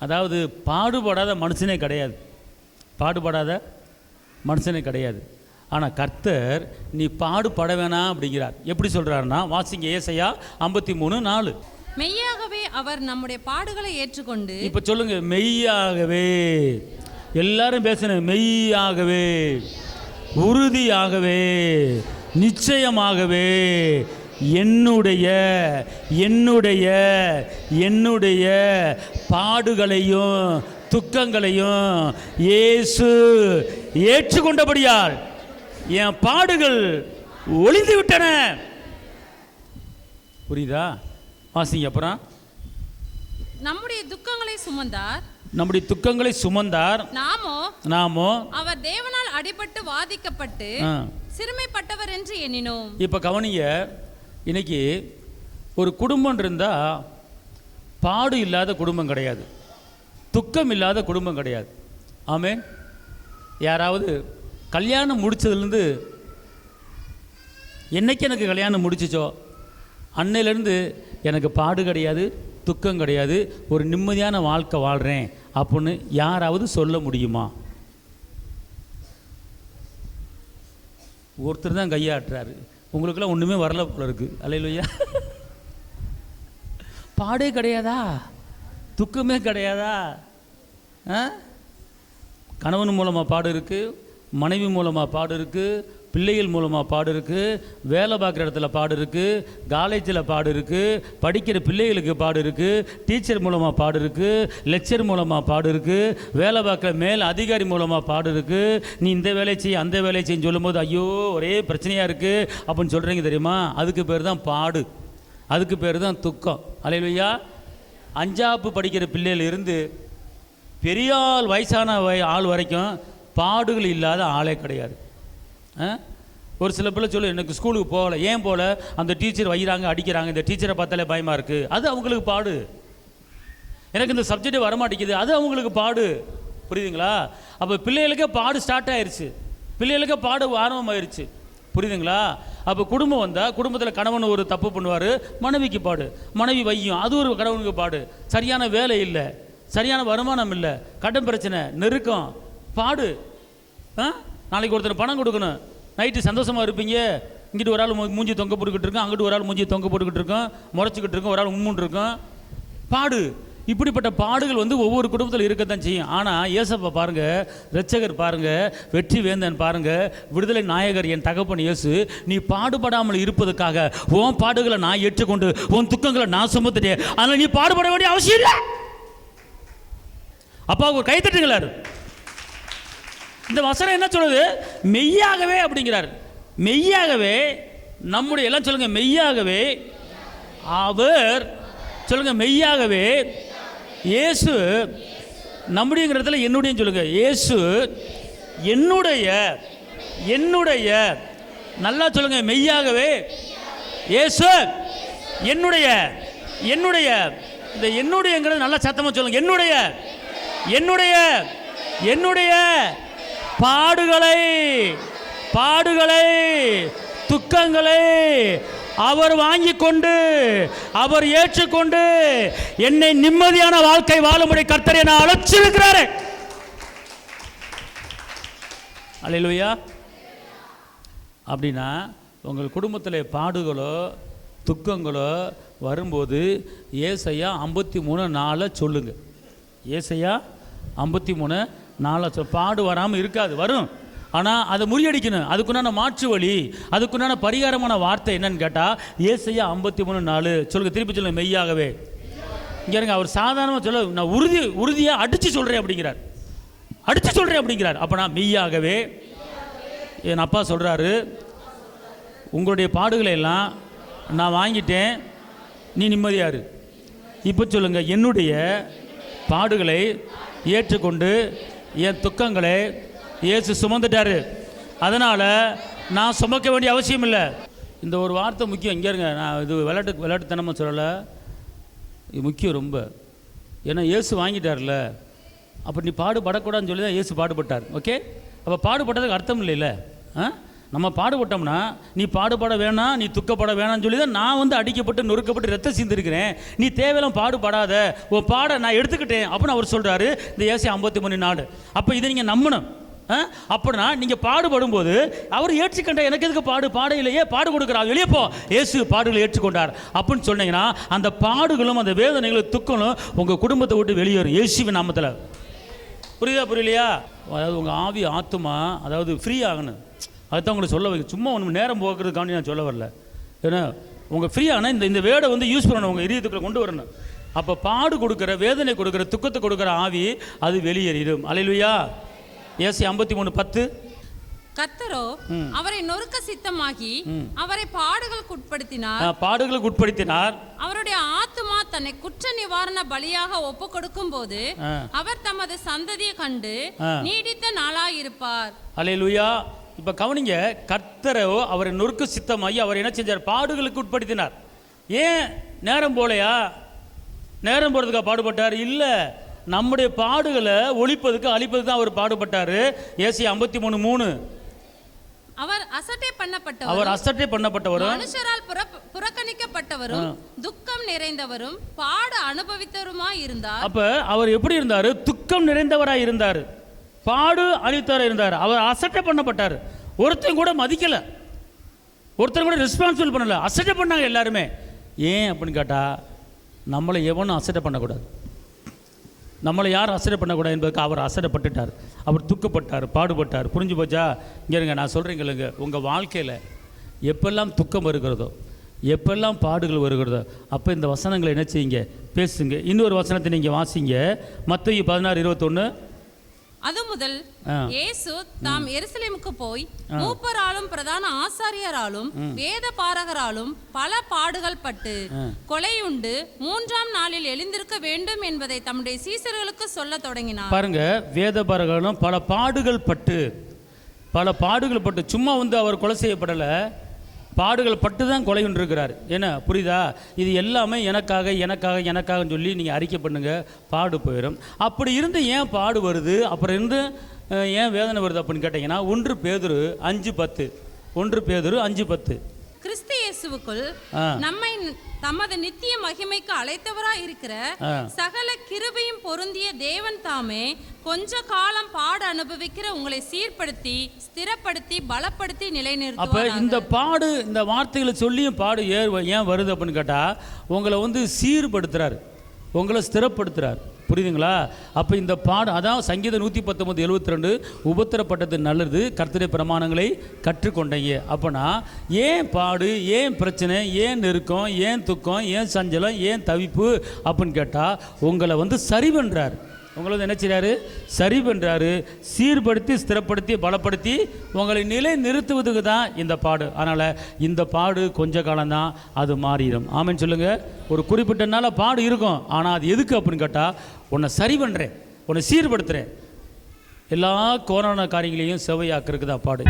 அதாவது பாடுபடாத மனுஷனே கிடையாது, பாடுபடாத மனுஷனே கிடையாது. ஆனால் கர்த்தர் நீ பாடுபட வேணாம் அப்படிங்கிறார். எப்படி சொல்கிறாருன்னா, வாசிங்க ஏசாயா 53:4. மெய்யாகவே அவர் நம்முடைய பாடுகளை ஏற்றுக்கொண்டு. இப்போ சொல்லுங்க, மெய்யாகவே. எல்லாரும் பேசணும், மெய்யாகவே, உறுதியாகவே, நிச்சயமாகவே என்னுடைய என்னுடைய என்னுடைய பாடுகளையும் துக்கங்களையும் இயேசு ஏற்றுக்கொண்டபடியால் என் பாடுகள் ஒளிந்து விட்டன. புரியுதா? வாசிங்க அப்புறம். நம்முடைய துக்கங்களை சுமந்தார், நம்முடைய துக்கங்களை சுமந்தார், நாமோ அவர் தேவனால் அடிபட்டு வாதிக்கப்பட்டு சிறுமைப்பட்டவர் என்று எண்ணினோம். இப்ப கவனிங்க, இன்னைக்கு ஒரு குடும்பம் இருந்தா பாடு இல்லாத குடும்பம் கிடையாது, துக்கம் இல்லாத குடும்பம் கிடையாது. ஆமென். யாராவது கல்யாணம் முடிச்சதுலேருந்து என்னைக்கு எனக்கு கல்யாணம் முடிச்சிச்சோ அன்னையிலேருந்து எனக்கு பாடு கிடையாது, துக்கம் கிடையாது, ஒரு நிம்மதியான வாழ்க்கை வாழ்கிறேன் அப்படின்னு யாராவது சொல்ல முடியுமா? ஒருத்தர் தான் கையாட்டுறாரு. உங்களுக்கெல்லாம் ஒன்றுமே வரல போல இருக்கு. அல்லேலூயா. பாடே கிடையாதா, துக்கமே கிடையாதா? கணவன் மூலமாக பாடு இருக்குது, மனைவி மூலமாக பாடு இருக்குது, பிள்ளைகள் மூலமாக பாடு இருக்குது, வேலை பார்க்குற இடத்துல பாடு இருக்குது, காலேஜில் பாடு இருக்குது, படிக்கிற பிள்ளைகளுக்கு பாடு இருக்குது, டீச்சர் மூலமாக பாடு இருக்குது, லெக்சர் மூலமாக பாடு இருக்குது, வேலை பார்க்குற மேல் அதிகாரி மூலமாக பாடு இருக்குது. நீ இந்த வேலையை செய்ய அந்த வேலையை செய்யன்னு சொல்லும்போது ஐயோ ஒரே பிரச்சனையாக இருக்குது அப்படின்னு சொல்கிறீங்க தெரியுமா? அதுக்கு பேர் தான் பாடு, அதுக்கு பேர் தான் துக்கம். அல்லேலூயா. 5ஆப்பு படிக்கிற பிள்ளைகள் இருந்து பெரியாள் வயசான ஆள் வரைக்கும் பாடுகள் இல்லாத ஆளே கிடையாது. ஒரு சில பிள்ளை சொல்லு, எனக்கு ஸ்கூலுக்கு போகலை. ஏன் போகல? அந்த டீச்சர் வைகிறாங்க, அடிக்கிறாங்க, இந்த டீச்சரை பார்த்தாலே பயமாக இருக்குது. அது அவங்களுக்கு பாடு. எனக்கு இந்த சப்ஜெக்டே வரமாட்டேங்குது, அது அவங்களுக்கு பாடு. புரியுதுங்களா? அப்போ பிள்ளைகளுக்கே பாடு ஸ்டார்ட் ஆயிடுச்சு, பிள்ளைகளுக்கே பாடு ஆரம்பமாயிருச்சு. புரியுதுங்களா? அப்போ குடும்பம் வந்தால் குடும்பத்தில் கணவன் ஒரு தப்பு பண்ணுவார், மனைவிக்கு பாடு, மனைவி வையும், அது ஒரு கணவனுக்கு பாடு. சரியான வேலை இல்லை, சரியான வருமானம் இல்லை, கடன் பிரச்சனை, நெருக்கம், பாடு. நாளைக்கு ஒருத்தர் பணம் கொடுக்கணும், நைட்டு சந்தோஷமாக இருப்பீங்க, இங்கிட்டு ஒரு ஆள் மூஞ்சி தொங்க போட்டுக்கிட்டு இருக்கோம், அங்கிட்டு ஒரு ஆள் மூஞ்சி தொங்க போட்டுக்கிட்டு இருக்கோம், முறைச்சிக்கிட்டு இருக்கோம், ஒரு ஆள் உம்முன்னு இருக்கோம், பாடு. இப்படிப்பட்ட பாடுகள் ஒவ்வொரு குடும்பத்தில் இருக்கத்தான் செய்யும். ஆனால் இயேசுவை பாருங்க, இரட்சகர் பாருங்க, வெற்றி வேந்தன் பாருங்க, விடுதலை நாயகர் என் தகப்பன் இயேசு, நீ பாடுபடாமல் இருப்பதற்காக உன் பாடுகளை நான் ஏற்றுக்கொண்டு உன் துக்கங்களை நான் சுமத்துட்டேன், அதனால் நீ பாடுபட வேண்டிய அவசியம் இல்லை. அப்பா ஒரு கைத்தட்டுங்களாரு. இந்த வசனம் என்ன சொல்லுது? மெய்யாகவே அப்படிங்கிறார். மெய்யாகவே நம்முடைய, எல்லாம் சொல்லுங்க, மெய்யாகவே அவர், சொல்லுங்க, மெய்யாகவே இயேசு நம்முடையங்கிறதுல என்னுடைய சொல்லுங்க, இயேசு என்னுடைய, என்னுடைய, நல்லா சொல்லுங்க, மெய்யாகவே இயேசு என்னுடைய, என்னுடைய, இந்த என்னுடையங்கிறது நல்லா சத்தமாக சொல்லுங்க, என்னுடைய, என்னுடைய, என்னுடைய பாடுகளை, பாடுகளை, துக்கங்களை அவர் வாங்கி கொண்டு, அவர் ஏற்றுக்கொண்டு என்னை நிம்மதியான வாழ்க்கை வாழும்படி கர்த்தர் என்னை அழைச்சிருக்கிறாரு. அல்லேலூயா. அப்படின்னா உங்கள் குடும்பத்தில் பாடுகளோ துக்கங்களோ வரும்போது ஏசாயா 53:4 சொல்லுங்க. ஏசாயா 53:4 பாடு வராமல் இருக்காது, வரும். ஆனால் அதை முறியடிக்கணும். அதுக்குண்டான மாற்று வழி, அதுக்குண்டான பரிகாரமான வார்த்தை என்னன்னு கேட்டால் ஏசாயா 53:4 சொல்லுங்க. திருப்பி சொல்லுங்க, மெய்யாகவே. இங்கே இருங்க, அவர் சாதாரணமாக சொல்ல, நான் உறுதியாக அடித்து சொல்கிறேன் அப்படிங்கிறார், அடித்து சொல்கிறேன் அப்படிங்கிறார். அப்போ நான் மெய்யாகவே, என் அப்பா சொல்கிறாரு, உங்களுடைய பாடுகளை எல்லாம் நான் வாங்கிட்டேன், நீ நிம்மதியாரு. இப்போ சொல்லுங்க, என்னுடைய பாடுகளை ஏற்றுக்கொண்டு என் துக்கங்களை இயேசு சுமந்துட்டாரு, அதனால் நான் சுமக்க வேண்டிய அவசியம் இல்லை. இந்த ஒரு வார்த்தை முக்கியம். இங்கே இருங்க, நான் இது விளையாட்டுத்தனமாக சொல்லலை, இது முக்கியம் ரொம்ப. ஏன்னா இயேசு வாங்கிட்டார்ல, அப்போ நீ பாடுபடக்கூடாதுன்னு சொல்லி தான் இயேசு பாடுபட்டார். ஓகே, அப்போ பாடுபட்டதுக்கு அர்த்தம் இல்லைல்ல. நம்ம பாடுபட்டோம்னா நீ பாடுபட வேணாம், நீ துக்கப்பட வேணாம்னு சொல்லி தான் நான் வந்து அடிக்கப்பட்டு நொறுக்கப்பட்டு ரத்தம் சிந்திருக்கிறேன். நீ தேவையெல்லாம் பாடுபடாத, உன் பாட நான் எடுத்துக்கிட்டேன் அப்படின்னு அவர் சொல்கிறாரு இந்த ஏசாயா 53:4. அப்போ இதை நீங்கள் நம்பணும். அப்படின்னா நீங்கள் பாடுபடும் போது அவர் ஏற்றுக்கொண்டார். எனக்கு எதுக்கு பாடையிலேயே பாடு கொடுக்குறா, வெளியே போ, இயேசு பாடுகளை ஏற்றுக்கொண்டார் அப்படின்னு சொன்னீங்கன்னா அந்த பாடுகளும் அந்த வேதனைகளும் துக்கங்களும் உங்கள் குடும்பத்தை விட்டு வெளியேறும் இயேசுவின் நாமத்தில். புரியலையா? அதாவது உங்கள் ஆவி ஆத்துமா அதாவது ஃப்ரீ ஆகணும். அதுதான் உங்களுக்கு சொல்ல வைக்க, சும்மா ஒன்று நேரம் போக்குறதுக்காண்டி நான் சொல்ல வரல. ஏன்னா உங்கள் ஃப்ரீ ஆனால் இந்த வேடை வந்து யூஸ் பண்ணணும், உங்கள் இதயத்துக்குள்ள கொண்டு வரணும். அப்போ பாடு கொடுக்குற, வேதனை கொடுக்குற, துக்கத்தை கொடுக்குற ஆவி அது வெளியேறிடும். அல்லேலூயா. ஏசாயா 53:10. கர்த்தரோ அவரை நொறுக்க சித்தமாகி அவரை பாடுகளுக்கு உட்படுத்தினார். அவருடைய ஆத்துமா தன்னை குற்ற நிவாரண பலியாக ஒப்பு கொடுக்கும் போது அவர் தமது சந்ததியை கண்டு நீடித்த நாளாயிருப்பார். அல்லேலூயா. இப்ப கவனிங்க, கர்த்தரோ அவரை நொறுக்க சித்தமாகி அவர் என்ன செஞ்சார்? பாடுகளுக்கு உட்படுத்தினார். ஏன் நேரம் போலையா? நேரம் போறதுக்கா பாடுபட்டார்? இல்ல, நம்முடைய பாடுகளை ஒழிப்பதுக்கு அழிப்பதுக்கு தான் அவர் பாடுபட்டாரு. ஏசாயா 53:3. அவர் அசட்டை பண்ணப்பட்டவரும் மனுஷரால் புறக்கணிக்கப்பட்டவரும் துக்கம் நிறைந்தவரும் பாடு அனுபவித்தவருமாய் இருந்தார். அப்ப அவர் எப்படி இருந்தாரு? துக்கம் நிறைந்தவராய் இருந்தார், பாடு அழித்தவராய் இருந்தார். அவர் அசட்டை பண்ணப்பட்டார். ஒருத்தன் கூட மதிக்கல, ஒருத்தன் கூட ரெஸ்பான்சிபிள் பண்ணல, அசட்டை பண்ணாங்க எல்லாருமே. ஏன் அப்படின்னு கேட்டா, நம்மளை எவனும் அசட்டை பண்ணக்கூடாது, நம்மளை யாரும் அசட்டை பண்ணக்கூடாது என்பதுக்கு அவர் அசட்டப்பட்டுட்டார். அவர் துக்கப்பட்டார், பாடுபட்டார். புரிஞ்சு போச்சா? இங்கேங்க நான் சொல்கிறீங்க, உங்கள் வாழ்க்கையில் எப்பெல்லாம் துக்கம் வருகிறதோ, எப்பெல்லாம் பாடுகள் வருகிறதோ, அப்போ இந்த வசனங்களை என்ன செய்யுங்க? பேசுங்க. இன்னொரு வசனத்தை நீங்கள் வாசிங்க, மத்தேயு 16:21. அது முதல் இயேசு தாம் எருசலேமுக்கு போய் மூப்பராலும் பிரதான ஆசாரியராலும் வேத பாரகராலும் பல பாடுகள் பட்டு கொலையுண்டு 3ஆம் நாளில் எழுந்திருக்க வேண்டும் என்பதை தம்முடைய சீசர்களுக்கு சொல்ல தொடங்கினார். பாருங்க, வேத பாரகர்களும் பல பாடுகள் பட்டு சும்மா வந்து அவர் கொலை செய்யப்படல, பாடுகள் பட்டு தான் கொலை இருக்கிறார். என்ன புரியுதா? இது எல்லாமே எனக்காகன்னு சொல்லி நீங்கள் அறிக்கை பண்ணுங்க, பாடு போயிடும். அப்படி இருந்து ஏன் பாடு வருது, அப்புறம் இருந்து ஏன் வேதனை வருது அப்படின்னு கேட்டிங்கன்னா 1 பேதுரு 5:10 கிறிஸ்து இயேசுவுக்குள் நம்மை தமது நித்திய மகிமைக்கு அழைத்தவராய் இருக்கிற சகல கிருபையும் பொருந்திய தேவன் தாமே கொஞ்ச காலம் பாடு அனுபவிக்கிற உங்களை சீர்படுத்தி ஸ்திரப்படுத்தி பலப்படுத்தி நிலைநிறுத்துவார். அப்ப இந்த பாடு, இந்த வார்த்தைகளை சொல்லியும் பாடு ஏன் வருது அப்படின்னு கேட்டா, உங்களை வந்து சீர்படுத்துறாரு, உங்களை ஸ்திரப்படுத்துறார். புரியுதுங்களா? அப்போ இந்த பாடு, அதான் சங்கீதம் 119:72 உபத்திரப்பட்டது நல்லது, கர்த்தருடைய பிரமாணங்களை கற்றுக்கொண்டீங்க. அப்போனா ஏன் பாடு, ஏன் பிரச்சனை, ஏன் நெருக்கம், ஏன் துக்கம், ஏன் சஞ்சலம், ஏன் தவிப்பு அப்படின்னு கேட்டால் உங்களை வந்து சரி பண்ணுறாரு. உங்களை வந்து என்ன செய்கிறாரு? சரி பண்ணுறாரு, சீர்படுத்தி ஸ்திரப்படுத்தி பலப்படுத்தி உங்களை நிலை நிறுத்துவதுக்கு தான் இந்த பாடு. அதனால் இந்த பாடு கொஞ்ச காலம்தான், அது மாறிடும். ஆமென் சொல்லுங்கள். ஒரு குறிப்பிட்ட நாள் பாடு இருக்கும், ஆனால் அது எதுக்கு அப்படின்னு கேட்டால், உன்னை சரி பண்ணுறேன், உன்னை சீர்படுத்துகிறேன், எல்லா கோரான காரியங்களையும் செவையாக்குறதுக்கு தான் பாடு.